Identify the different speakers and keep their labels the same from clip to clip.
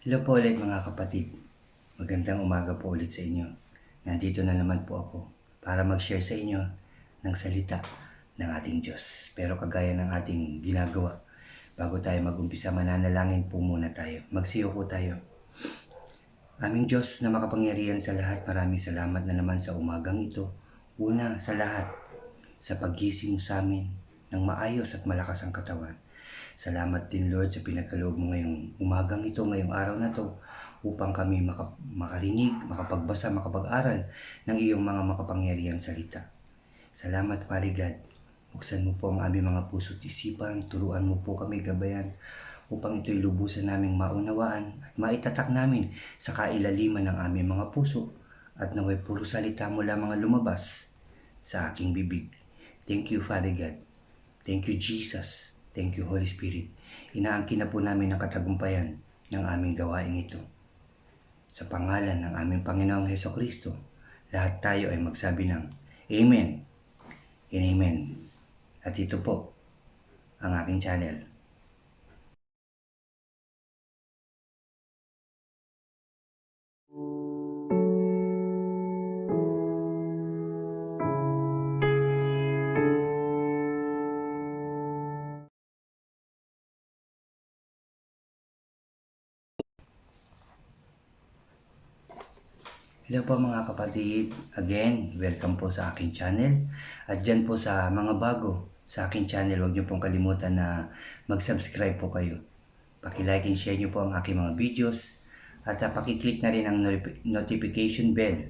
Speaker 1: Hello po ulit mga kapatid. Magandang umaga po ulit sa inyo. Nandito na naman po ako para mag-share sa inyo ng salita ng ating Diyos. Pero kagaya ng ating ginagawa, bago tayo mag-umpisa, mananalangin po muna tayo. Magsiyo po tayo. Aming Diyos na makapangyarihan sa lahat, maraming salamat na naman sa umagang ito. Una sa lahat, sa paggising mo sa amin ng maayos at malakas ang katawan. Salamat din Lord sa pinagkaloob mo ngayong umagang ito, ngayong araw na to upang kami makarinig, makapagbasa, makapag-aral ng iyong mga makapangyarihang salita. Salamat Pare God. Buksan mo po ang aming mga puso't isipan, turuan mo po kami gabayan upang ito'y lubusan naming maunawaan at maitatak namin sa kailaliman ng aming mga puso at naway puro salita mo lamang ang lumabas sa aking bibig. Thank you Father God. Thank you Jesus. Thank you Holy Spirit. Inaangkin na po namin ang katagumpayan ng aming gawain ito. Sa pangalan ng aming Panginoong Hesukristo, lahat tayo ay magsabi ng Amen and Amen. At ito po ang aking channel. Hello po mga kapatid. Again, welcome po sa aking channel. At dyan po sa mga bago sa aking channel, huwag niyo pong kalimutan na mag-subscribe po kayo. Paki-like and share niyo po ang aking mga videos. At paki-click na rin ang notification bell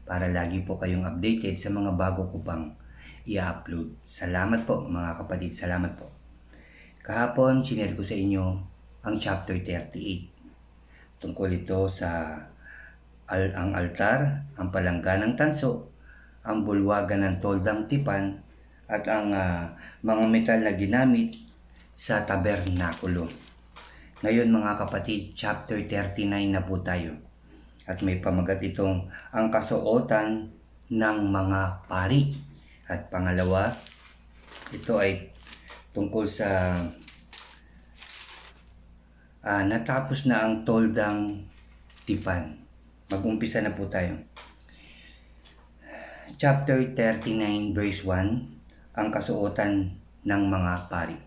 Speaker 1: para lagi po kayong updated sa mga bago ko pang i-upload. Salamat po mga kapatid, salamat po. Kahapon, sinare ko sa inyo ang chapter 38. Tungkol ito sa ang altar, ang palangganang tanso, ang bulwagan ng toldang tipan, at ang mga metal na ginamit sa tabernakulo. Ngayon mga kapatid, chapter 39 na po tayo. At may pamagat itong ang kasuotan ng mga pari. At pangalawa, ito ay tungkol sa natapos na ang toldang tipan. Mag-umpisa na po tayo. Chapter 39 verse 1, ang kasuotan ng mga pari.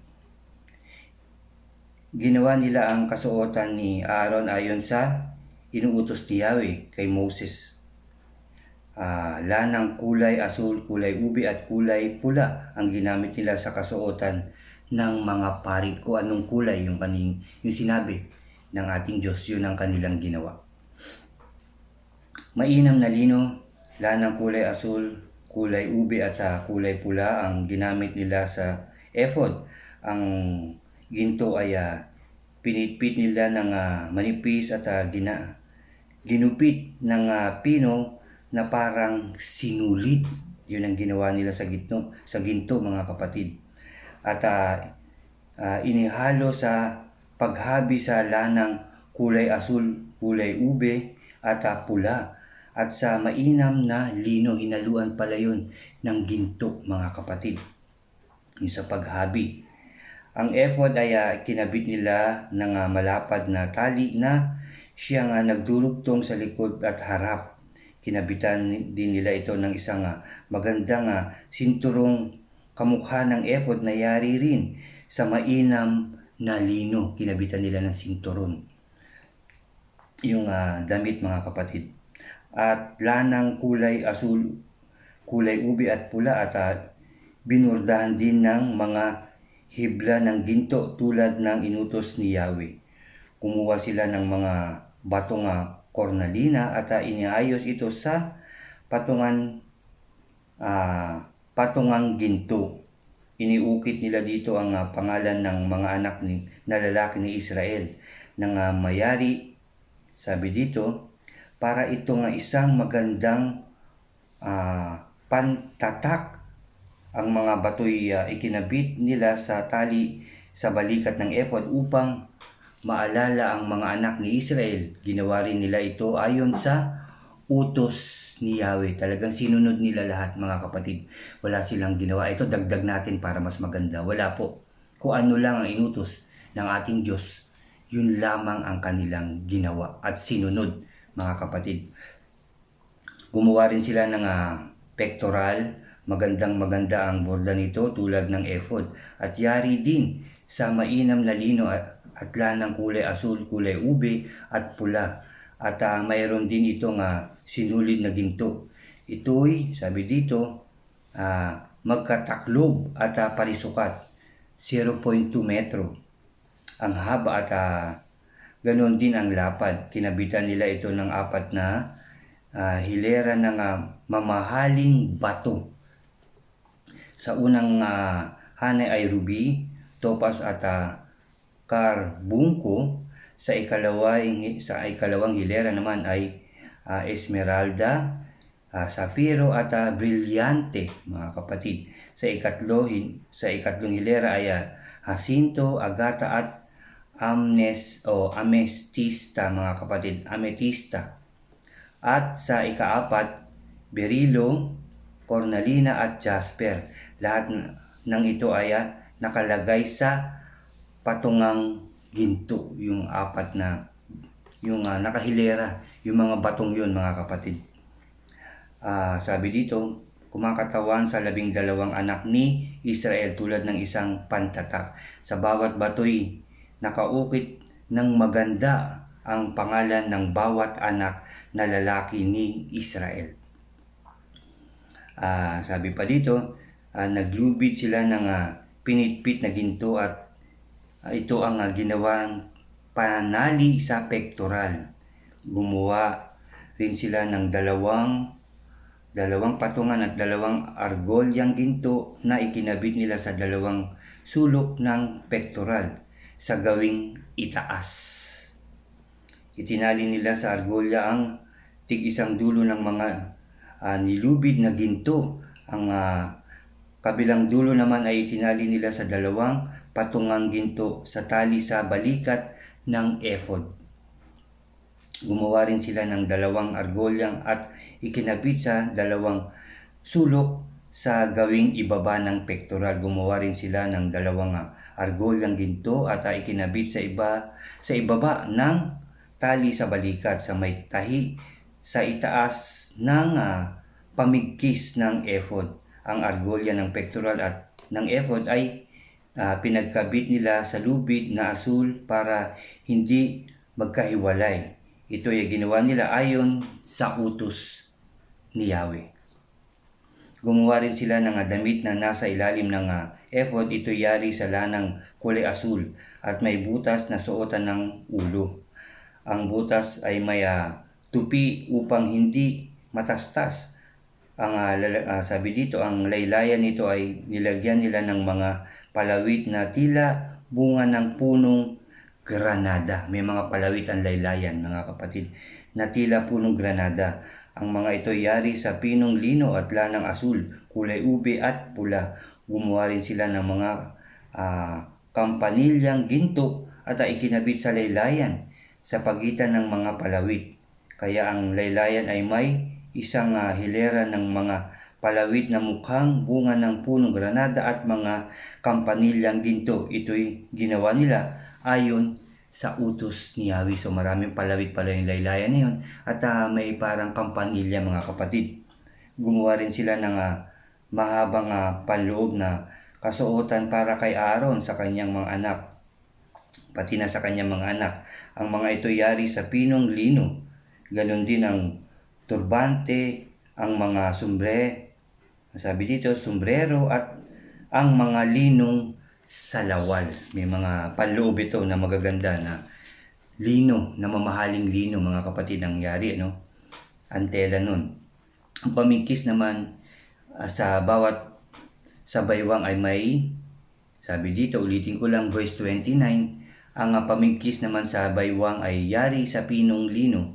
Speaker 1: Ginawa nila ang kasuotan ni Aaron ayon sa inuutos ni Yahweh kay Moses. Lanang kulay asul, kulay ube at kulay pula ang ginamit nila sa kasuotan ng mga pari. Kung anong kulay yung sinabi ng ating Diyos, yun ang kanilang ginawa. Mainam na lino, lanang kulay asul, kulay ube at kulay pula ang ginamit nila sa ephod. Ang ginto ay pinitpit nila ng manipis at ginupit ng pino na parang sinulit. Yun ang ginawa nila sa ginto mga kapatid. At inihalo sa paghabi sa lanang kulay asul, kulay ube at pula. At sa mainam na lino, hinaluan pala yun ng ginto mga kapatid. Yung sa paghabi. Ang ephod ay kinabit nila ng malapad na tali na siyang nagdurugtong sa likod at harap. Kinabitan din nila ito ng isang magandang sinturong kamukha ng ephod na yari rin sa mainam na lino. Kinabitan nila ng sinturon. Yung damit mga kapatid. At lanang kulay asul, kulay ube at pula at binurdahan din ng mga hibla ng ginto tulad ng inutos ni Yahweh. Kumuha sila ng mga batong kornalina at iniayos ito sa patungang ginto. Iniukit nila dito ang pangalan ng mga anak na lalaki ni Israel ng mayari, sabi dito, para ito isang magandang pantatak. Ang mga bato'y ikinabit nila sa tali sa balikat ng ephod upang maalala ang mga anak ni Israel. Ginawa rin nila ito ayon sa utos ni Yahweh. Talagang sinunod nila lahat mga kapatid. Wala silang ginawa. Ito dagdag natin para mas maganda. Wala po. Kung ano lang ang inutos ng ating Diyos, yun lamang ang kanilang ginawa at sinunod, mga kapatid. Gumawa rin sila ng pectoral. Magandang-maganda ang borda nito tulad ng ephod. At yari din sa mainam na lino at lanang kulay asul, kulay ube at pula. At mayroon din itong sinulid na ginto. Ito'y, sabi dito, magkataklob at parisukat. 0.2 metro ang haba at ganoon din ang lapad. Kinabitan nila ito ng 4 na hilera ng mamahaling bato. Sa unang hanay ay ruby, topaz at carbunco. Sa ikalawang hilera naman ay esmeralda, sapiro at brilyante, mga kapatid. Sa ikatlong hilera ay jacinto, agata at amestista, mga kapatid, ametista. At sa ikaapat, berilo, cornalina at jasper. Lahat ng ito ay nakalagay sa patungang ginto, yung nakahilera, yung mga batong yun, mga kapatid. Sabi dito, kumakatawan sa 12 anak ni Israel tulad ng isang pantatak. Sa bawat bato'y nakaukit ng maganda ang pangalan ng bawat anak na lalaki ni Israel. Sabi pa dito, naglubid sila ng pinitpit na ginto at ito ang ginawang panali sa pectoral. Gumawa rin sila ng dalawang patungan at 2 argolyang ginto na ikinabit nila sa 2 sulok ng pectoral sa gawing itaas. Itinali nila sa argolya ang tig-isang dulo ng mga nilubid na ginto. Ang kabilang dulo naman ay itinali nila sa 2 patungang ginto sa tali sa balikat ng ephod. Gumawa rin sila ng 2 argolyang at ikinabit sa 2 sulok sa gawing ibaba ng pectoral. Gumawa rin sila ng 2 argolyang ginto at ikinabit sa ibaba ng tali sa balikat sa may tahi sa itaas ng pamigkis ng ephod. Ang argolya ng pectoral at ng ephod ay pinagkabit nila sa lubid na asul para hindi magkahiwalay. Ito ay ginawa nila ayon sa utos ni Yahweh. Gumawa rin sila ng damit na nasa ilalim ng ephod. Ito yari sa lanang kulay asul at may butas na suotan ng ulo. Ang butas ay may tupi upang hindi matastas. Sabi dito, ang laylayan nito ay nilagyan nila ng mga palawit na tila bunga ng punong granada. May mga palawit ang laylayan, mga kapatid, na tila punong granada. Ang mga ito yari sa pinong lino at lanang asul, kulay ube at pula. Gumawa rin sila ng mga kampanilyang ginto at ikinabit sa laylayan sa pagitan ng mga palawit. Kaya ang laylayan ay may isang hilera ng mga palawit na mukhang bunga ng punong granada at mga kampanilyang ginto. Ito'y ginawa nila ayon sa utos ni Yahweh. So maraming palawit pala yung laylayan na yun at may parang kampanilya, mga kapatid. Gumawa rin sila ng mahabang panloob na kasuotan para kay Aaron sa kanyang mga anak, pati na sa kanyang mga anak. Ang mga ito yari sa pinong lino. Ganon din ang turbante, ang mga sabi dito, sombrero at ang mga linong salawal. May mga panloob ito na magaganda na lino, na mamahaling lino, mga kapatid, ang yari, ang tela nun. Ang pamigkis naman sa baywang ay may, sabi dito, ulitin ko lang, verse 29, ang pamigkis naman sa baywang ay yari sa pinong lino,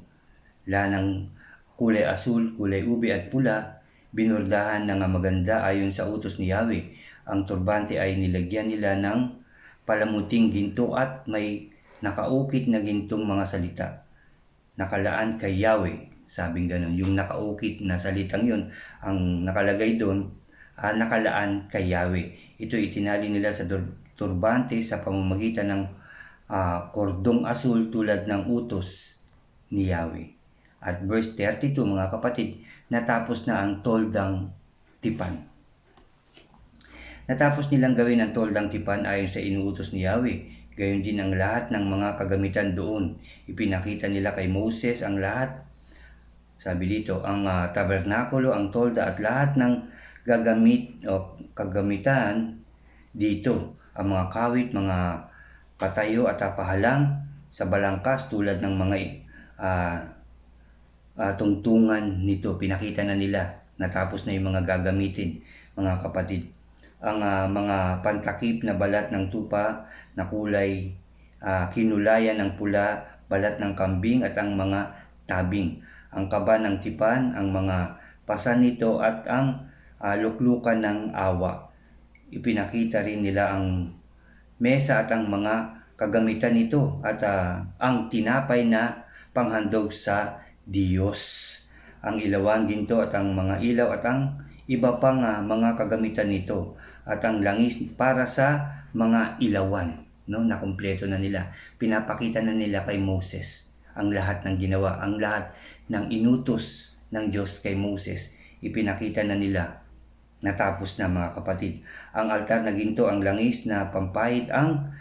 Speaker 1: lanang kulay asul, kulay ube at pula, binurdahan ng maganda ayon sa utos ni Yahweh. Ang turbante ay nilagyan nila ng palamuting ginto at may nakaukit na gintong mga salita. Nakalaan kay Yahweh, sabing ganun. Yung nakaukit na salitang yun, ang nakalagay doon, nakalaan kay Yahweh. Ito itinali nila sa turbante sa pamamagitan ng kordong asul tulad ng utos ni Yahweh. At verse 32 mga kapatid, natapos na ang toldang tipan. Natapos nilang gawin ang toldang tipan ayon sa inuutos ni Yahweh. Gayon din ang lahat ng mga kagamitan doon. Ipinakita nila kay Moses ang lahat. Sabi dito, ang tabernakulo, ang tolda at lahat ng kagamitan dito. Ang mga kawit, mga patayo at pahalang sa balangkas tulad ng mga tungtungan nito. Pinakita na nila. Natapos na yung mga gagamitin, mga kapatid. Ang mga pantakip na balat ng tupa na kulay kinulayan ng pula, balat ng kambing at ang mga tabing. Ang kaba ng tipan, ang mga pasan nito at ang luklukan ng awa. Ipinakita rin nila ang mesa at ang mga kagamitan nito at ang tinapay na panghandog sa Diyos. Ang ilawan, ginto at ang mga ilaw at ang iba pang mga kagamitan nito at ang langis para sa mga ilawan, no? Nakumpleto na nila. Pinapakita na nila kay Moses ang lahat ng ginawa, ang lahat ng inutos ng Diyos kay Moses. Ipinakita na nila. Natapos na mga kapatid. Ang altar na ginto, ang langis na pampahid, ang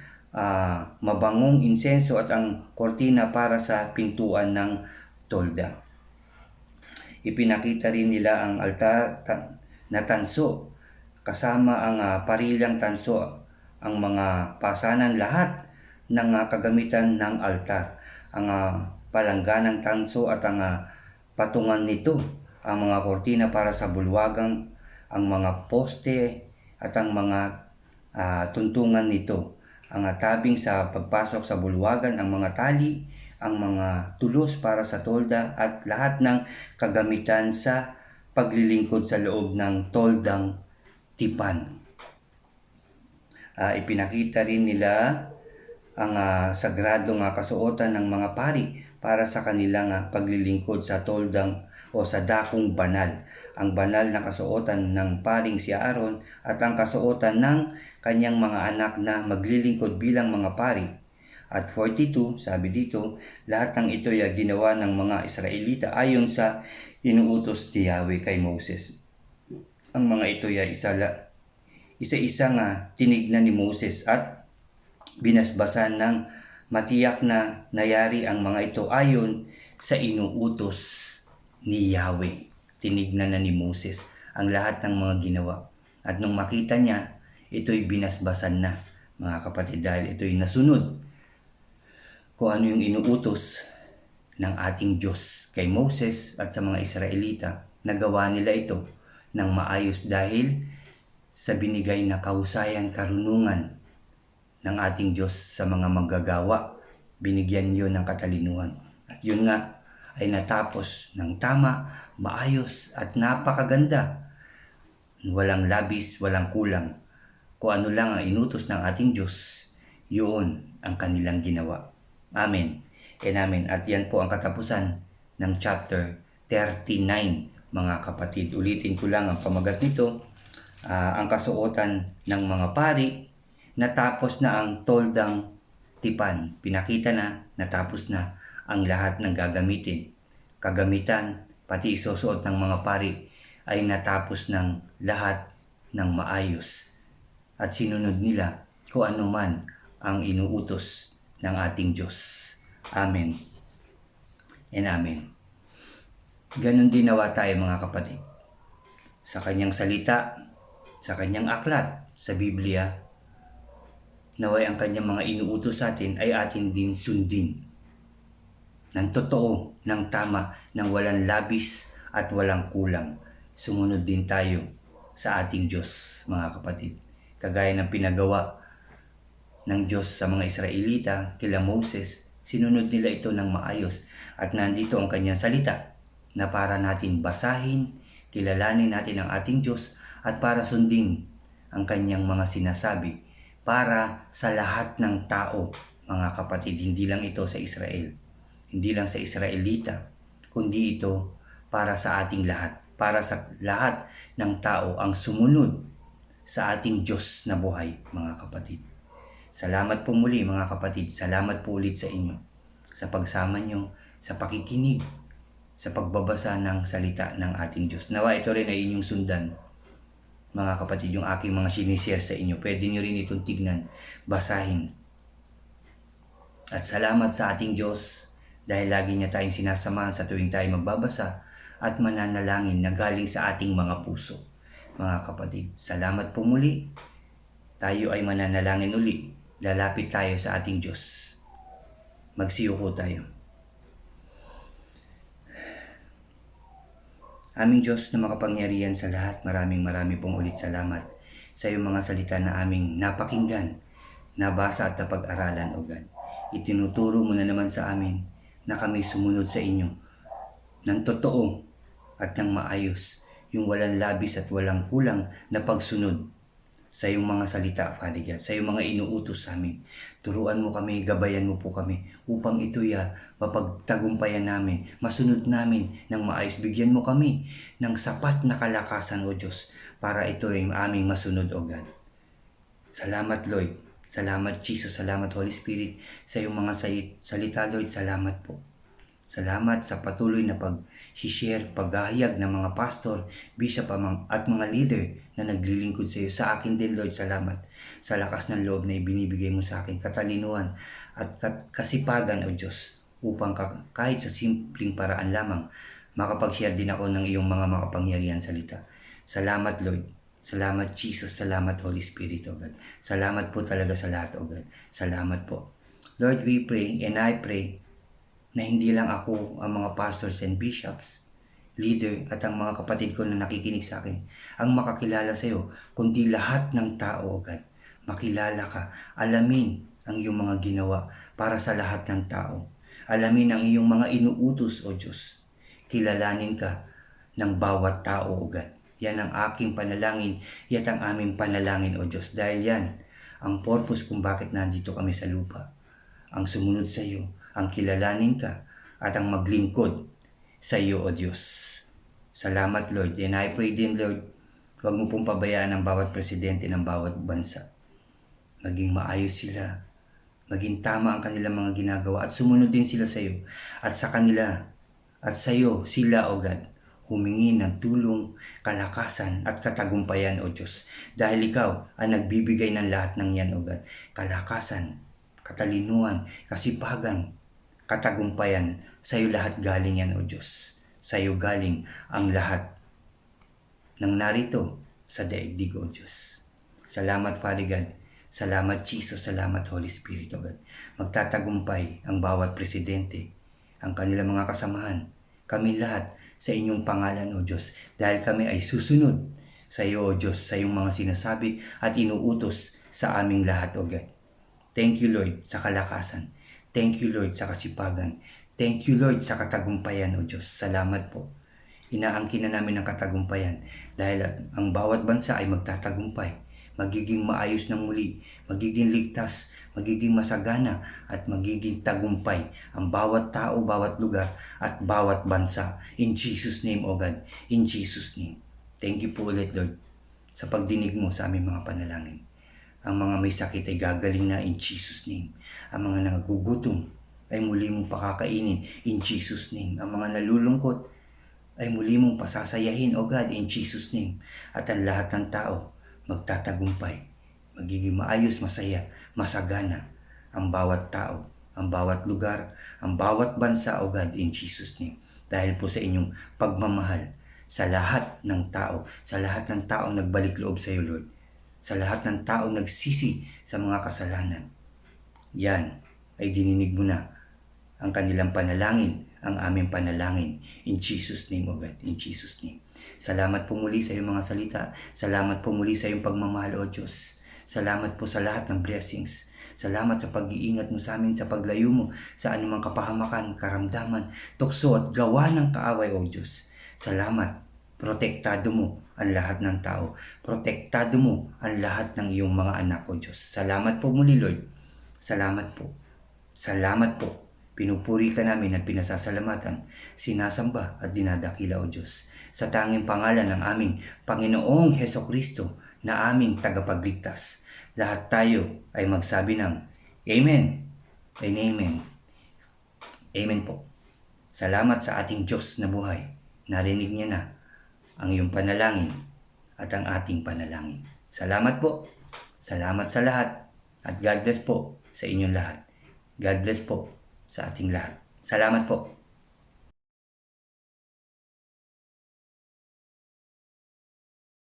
Speaker 1: mabangong insenso at ang kortina para sa pintuan ng tolda. Ipinakita rin nila ang altar na tanso kasama ang parilang tanso, ang mga pasanan, lahat ng kagamitan ng altar, ang palangganang tanso at ang patungan nito, ang mga kortina para sa bulwagang, ang mga poste at ang mga tuntungan nito, ang tabing sa pagpasok sa bulwagan, ang mga tali, ang mga tulos para sa tolda at lahat ng kagamitan sa paglilingkod sa loob ng toldang tipan. Ipinakita rin nila ang sagradong kasuotan ng mga pari para sa kanilang paglilingkod sa toldang o sa dakong banal. Ang banal na kasuotan ng paring si Aaron at ang kasuotan ng kanyang mga anak na maglilingkod bilang mga pari. At 42, sabi dito, lahat ng ito ay ginawa ng mga Israelita ayon sa inuutos ni Yahweh kay Moses. Ang mga ito ay isa-isang tinignan ni Moses at binasbasan ng matiyak na nayari ang mga ito ayon sa inuutos ni Yahweh. Tinignan na ni Moses ang lahat ng mga ginawa. At nung makita niya, ito'y binasbasan na, mga kapatid, dahil ito'y nasunod kung ano yung inuutos ng ating Diyos kay Moses at sa mga Israelita. Nagawa nila ito ng maayos dahil sa binigay na kahusayan, karunungan ng ating Diyos sa mga manggagawa. Binigyan yun ng katalinuhan. At yun nga ay natapos ng tama, maayos at napakaganda. Walang labis, walang kulang. Kung ano lang ang inutos ng ating Diyos, yun ang kanilang ginawa. Amen and amen. At yan po ang katapusan ng chapter 39, mga kapatid. Ulitin ko lang ang pamagat nito. Ang kasuotan ng mga pari, natapos na ang toldang tipan. Pinakita na, natapos na ang lahat ng gagamitin. Kagamitan, pati isusuot ng mga pari ay natapos ng lahat ng maayos. At sinunod nila kung ano man ang inuutos ng ating Diyos. Amen and amen. Ganon din nawa tayo mga kapatid. Sa kanyang salita, sa kanyang aklat, sa Biblia, naway ang kanyang mga inuutos sa atin ay atin din sundin. Ng totoo, ng tama, ng walang labis at walang kulang. Sumunod din tayo sa ating Diyos, mga kapatid. Kagaya ng pinagawa ng Diyos sa mga Israelita, kila Moses, sinunod nila ito ng maayos. At nandito ang kanyang salita na para natin basahin, kilalanin natin ang ating Diyos at para sundin ang kanyang mga sinasabi para sa lahat ng tao, mga kapatid. Hindi lang ito sa Israel, hindi lang sa Israelita, kundi ito para sa ating lahat, para sa lahat ng tao ang sumunod sa ating Diyos na buhay, mga kapatid. Salamat po muli mga kapatid. Salamat po ulit sa inyo sa pagsama nyo, sa pakikinig, sa pagbabasa ng salita ng ating Diyos. Nawa ito rin ay inyong sundan, mga kapatid, yung aking mga sinishare sa inyo. Pwede nyo rin itong tignan, basahin. At salamat sa ating Diyos dahil lagi niya tayong sinasamahan sa tuwing tayo magbabasa at mananalangin na galing sa ating mga puso. Mga kapatid, salamat po muli. Tayo ay mananalangin uli. Lalapit tayo sa ating Diyos. Magsiyuko tayo. Aming Diyos na makapangyarihan sa lahat, maraming pong ulit salamat sa iyong mga salita na aming napakinggan, nabasa at napag-aralan, O God. Itinuturo mo na naman sa amin na kami sumunod sa inyo ng totoo at ng maayos, yung walang labis at walang kulang na pagsunod sa iyong mga salita, Father God, sa iyong mga inuutos sa amin. Turuan mo kami, gabayan mo po kami upang ito'y mapagtagumpayan namin, masunod namin ng maayos. Bigyan mo kami ng sapat na kalakasan, O Diyos, para ito'y aming masunod, O God. Salamat, Lord. Salamat, Jesus. Salamat, Holy Spirit, sa iyong mga salita, Lord. Salamat po. Salamat sa patuloy na pag-share, paghahayag ng mga pastor, bishop at mga leader na naglilingkod sa iyo. Sa akin din, Lord, salamat sa lakas ng loob na ibinibigay mo sa akin, katalinuhan at kasipagan, O Diyos, upang kahit sa simpleng paraan lamang, makapag-share din ako ng iyong mga makapangyarihan salita. Salamat, Lord. Salamat, Jesus. Salamat, Holy Spirit, O God. Salamat po talaga sa lahat, O God. Salamat po. Lord, we pray and I pray na hindi lang ako, ang mga pastors and bishops, leader at ang mga kapatid ko na nakikinig sa akin ang makakilala sa iyo, kundi lahat ng tao, O God. Makilala ka, alamin ang iyong mga ginawa para sa lahat ng tao. Alamin ang iyong mga inuutos, O Diyos. Kilalanin ka ng bawat tao, O God. Yan ang aking panalangin, yan ang aming panalangin, O Diyos. Dahil yan ang purpose kung bakit nandito kami sa lupa. Ang sumunod sa iyo, ang kilalanin ka, at ang maglingkod sa iyo, O Diyos. Salamat, Lord. And I pray din, Lord, huwag mo pong pabayaan ang bawat presidente ng bawat bansa. Maging maayos sila, maging tama ang kanilang mga ginagawa, at sumunod din sila sa iyo. At sa kanila, at sa iyo, sila, O God, humingi ng tulong, kalakasan at katagumpayan, O Diyos. Dahil ikaw ang nagbibigay ng lahat ng yan, O God. Kalakasan, katalinuhan, kasipagan, katagumpayan, sa iyo lahat galing yan, O Diyos. Sa iyo galing ang lahat ng narito sa daigdig, O Diyos. Salamat, Father God. Salamat, Jesus. Salamat, Holy Spirit, O God. Magtatagumpay ang bawat presidente, ang kanilang mga kasamahan, kami lahat sa inyong pangalan, O Diyos. Dahil kami ay susunod sa iyo, O Diyos, sa iyong mga sinasabi at inuutos sa aming lahat, O God. Thank you, Lord, sa kalakasan. Thank you, Lord, sa kasipagan. Thank you, Lord, sa katagumpayan, O Diyos. Salamat po. Inaangkin na namin ang katagumpayan dahil ang bawat bansa ay magtatagumpay. Magiging maayos ng muli, magiging ligtas, magiging masagana at magiging tagumpay ang bawat tao, bawat lugar at bawat bansa. In Jesus' name, O God. In Jesus' name. Thank you po ulit, Lord, sa pagdinig mo sa aming mga panalangin. Ang mga may sakit ay gagaling na in Jesus' name. Ang mga nagugutom ay muli mong pakakainin in Jesus' name. Ang mga nalulungkot ay muli mong pasasayahin, O God, in Jesus' name. At ang lahat ng tao magtatagumpay, magiging maayos, masaya, masagana ang bawat tao, ang bawat lugar, ang bawat bansa, O God, in Jesus' name. Dahil po sa inyong pagmamahal sa lahat ng tao, sa lahat ng taong nagbalik loob sa iyo, Lord, sa lahat ng taong nagsisi sa mga kasalanan. Yan ay dininig mo na ang kanilang panalangin, ang aming panalangin. In Jesus' name, O God. In Jesus' name. Salamat po muli sa iyong mga salita. Salamat po muli sa iyong pagmamahal, O Diyos. Salamat po sa lahat ng blessings. Salamat sa pag-iingat mo sa amin, sa paglayo mo sa anumang kapahamakan, karamdaman, tukso at gawa ng kaaway, O Diyos. Salamat. Protektado mo ang lahat ng tao. Protektado mo ang lahat ng iyong mga anak, O Diyos. Salamat po muli, Lord. Salamat po. Salamat po. Pinupuri ka namin at pinasasalamatan, sinasamba at dinadakila, O Diyos, sa tanging pangalan ng aming Panginoong Hesukristo na aming tagapagligtas. lahat tayo ay magsabi ng Amen and Amen. Amen po. Salamat sa ating Diyos na buhay. Narinig niya na ang iyong panalangin at ang ating panalangin. Salamat po. Salamat sa lahat. At God bless po sa inyong lahat. God bless po sa ating lahat. Salamat po.